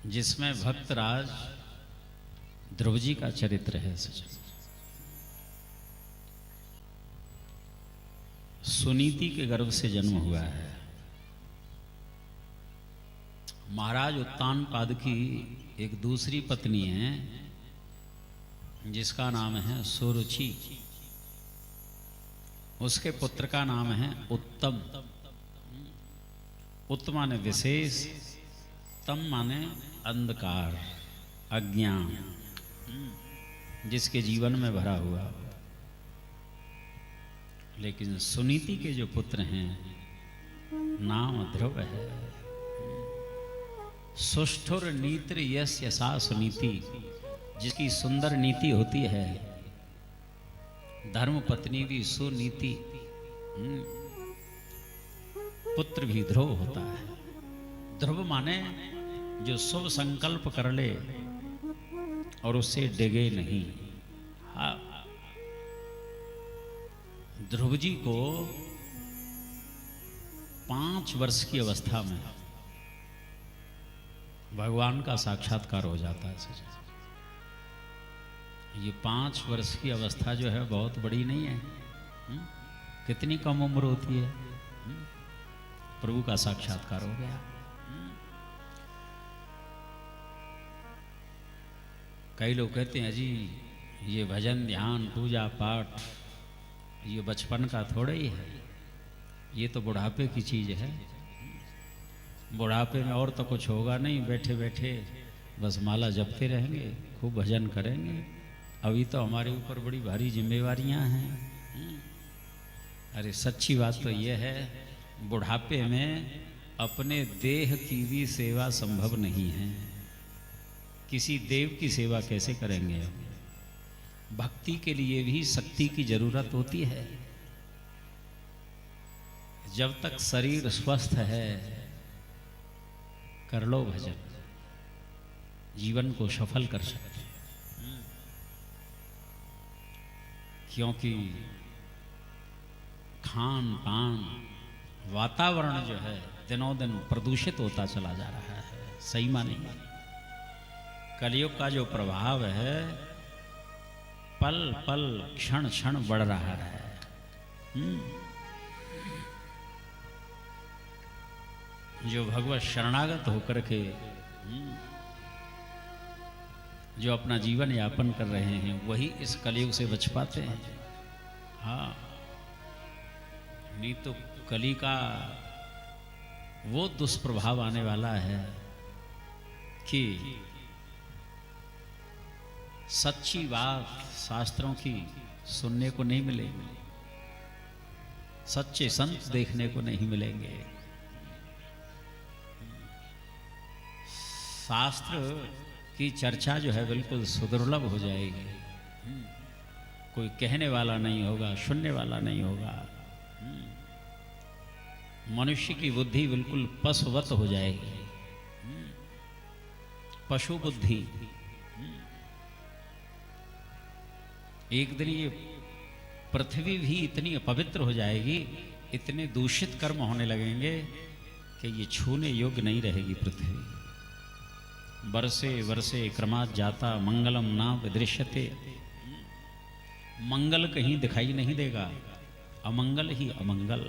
जिसमें भक्तराज ध्रुव जी का चरित्र है। सच सुनीति के गर्भ से जन्म हुआ है। महाराज उत्तानपाद की एक दूसरी पत्नी है जिसका नाम है सुरुचि। उसके पुत्र का नाम है उत्तम। उत्तम माने विशेष, तम माने अंधकार, अज्ञान, जिसके जीवन में भरा हुआ। लेकिन सुनीति के जो पुत्र हैं नाम ध्रुव है। सुष्ठुर नीत्र यस्य सा सुनीति, जिसकी सुंदर नीति होती है। धर्म पत्नी भी सुनीति, पुत्र भी ध्रुव होता है। ध्रुव माने जो शुभ संकल्प कर ले और उससे डिगे नहीं। हाँ, ध्रुव जी को 5 वर्ष की अवस्था में भगवान का साक्षात्कार हो जाता है। ये 5 वर्ष की अवस्था जो है बहुत बड़ी नहीं है। कितनी कम उम्र होती है, प्रभु का साक्षात्कार हो गया। कई लोग कहते हैं जी ये भजन ध्यान पूजा पाठ ये बचपन का थोड़ा ही है, ये तो बुढ़ापे की चीज है। बुढ़ापे में और तो कुछ होगा नहीं, बैठे बैठे बस माला जपते रहेंगे, खूब भजन करेंगे। अभी तो हमारे ऊपर बड़ी भारी जिम्मेवारियां हैं। अरे सच्ची बात तो यह है, बुढ़ापे में अपने देह की भी सेवा संभव नहीं है। किसी देव की सेवा कैसे करेंगे हम? भक्ति के लिए भी शक्ति की जरूरत होती है। जब तक शरीर स्वस्थ है कर लो भजन, जीवन को सफल कर सकते हैं। क्योंकि खान पान वातावरण जो है दिनों दिन प्रदूषित होता चला जा रहा है। सही माने कलयुग का जो प्रभाव है पल पल क्षण क्षण बढ़ रहा है। जो भगवत शरणागत होकर के जो अपना जीवन यापन कर रहे हैं वही इस कलयुग से बच पाते हैं। हाँ, नहीं तो कली का वो दुष्प्रभाव आने वाला है कि सच्ची बात शास्त्रों की सुनने को नहीं मिलेगी, सच्चे संत देखने को नहीं मिलेंगे। शास्त्र की चर्चा जो है बिल्कुल सुदुर्लभ हो जाएगी। कोई कहने वाला नहीं होगा, सुनने वाला नहीं होगा। मनुष्य की बुद्धि बिल्कुल पशुवत हो जाएगी, पशु बुद्धि। एक दिन ये पृथ्वी भी इतनी अपवित्र हो जाएगी, इतने दूषित कर्म होने लगेंगे कि ये छूने योग्य नहीं रहेगी पृथ्वी। वर्षे वर्षे क्रमात् जाता मंगलम ना विदृश्यते। मंगल कहीं दिखाई नहीं देगा, अमंगल ही अमंगल।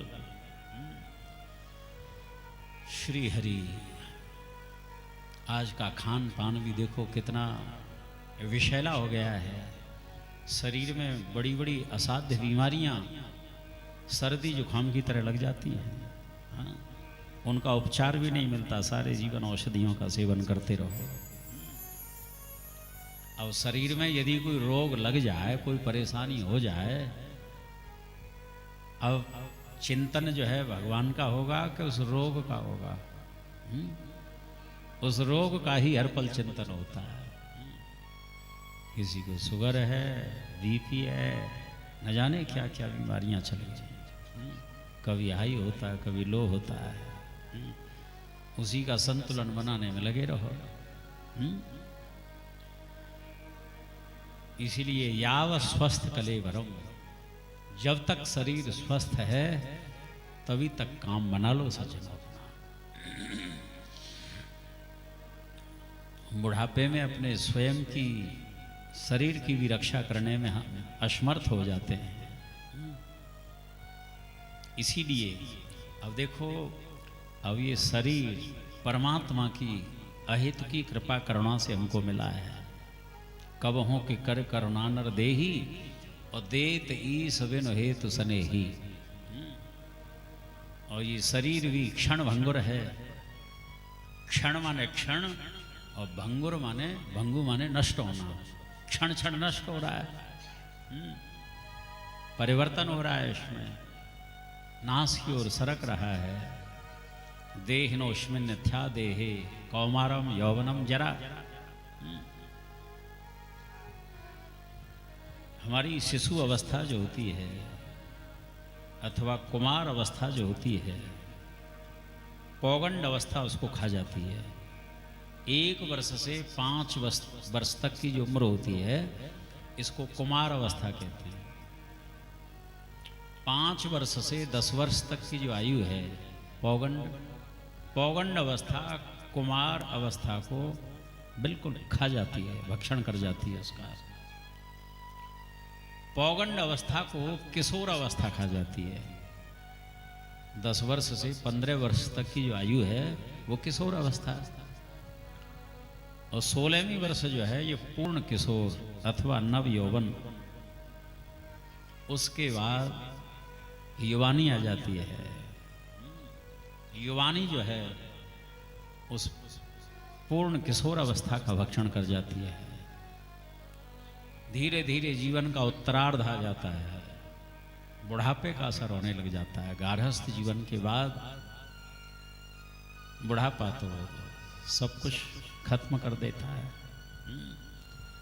श्री हरि, आज का खान पान भी देखो कितना विषैला हो गया है। शरीर में बड़ी बड़ी असाध्य बीमारियां सर्दी जुकाम की तरह लग जाती हैं। हाँ? उनका उपचार भी नहीं मिलता, सारे जीवन औषधियों का सेवन करते रहो। अब शरीर में यदि कोई रोग लग जाए, कोई परेशानी हो जाए, अब चिंतन जो है भगवान का होगा कि उस रोग का होगा? उस रोग का ही हर पल चिंतन होता है। किसी को शुगर है, बीपी है, न जाने क्या क्या बीमारियां चली जाए। कभी हाई होता है, कभी लो होता है। उसी का संतुलन बनाने में लगे रहो। इसीलिए याव स्वस्थ कलेवरम, जब तक शरीर स्वस्थ है तभी तक काम बना लो सज्जनों। बुढ़ापे में अपने स्वयं की शरीर की भी रक्षा करने में हम असमर्थ हो जाते हैं। इसीलिए अब देखो, अब ये शरीर परमात्मा की अहित की कृपा करुणा से हमको मिला है। कब हो कि कर करुणा नर देही और देत ईस बिन हेतु सने ही। और ये शरीर भी क्षण भंगुर है। क्षण माने क्षण और भंगुर माने भंगु माने नष्ट होना। क्षण क्षण नष्ट हो रहा है, परिवर्तन हो रहा है, इसमें नाश की ओर सरक रहा है। देहिनोस्मिन् थ्या देहे कौमारम यौवनम जरा। हमारी शिशु अवस्था जो होती है अथवा कुमार अवस्था जो होती है, पौगंड अवस्था उसको खा जाती है। 1 वर्ष से 5 वर्ष तक की जो उम्र होती है इसको कुमार अवस्था कहते हैं। 5 वर्ष से 10 वर्ष तक की जो आयु है पौगंड अवस्था कुमार अवस्था को बिल्कुल खा जाती है, भक्षण कर जाती है उसका। पौगंड अवस्था को किशोर अवस्था खा जाती है। 10 वर्ष से 15 वर्ष तक की जो आयु है वो किशोर अवस्था है। और 16वीं वर्ष जो है ये पूर्ण किशोर अथवा नव यौवन। उसके बाद युवानी आ जाती है। युवानी जो है उस पूर्ण किशोर अवस्था का भक्षण कर जाती है। धीरे धीरे जीवन का उत्तरार्ध आ जाता है, बुढ़ापे का असर होने लग जाता है। गार्हस्थ जीवन के बाद बुढ़ापा तो सब कुछ खत्म कर देता है।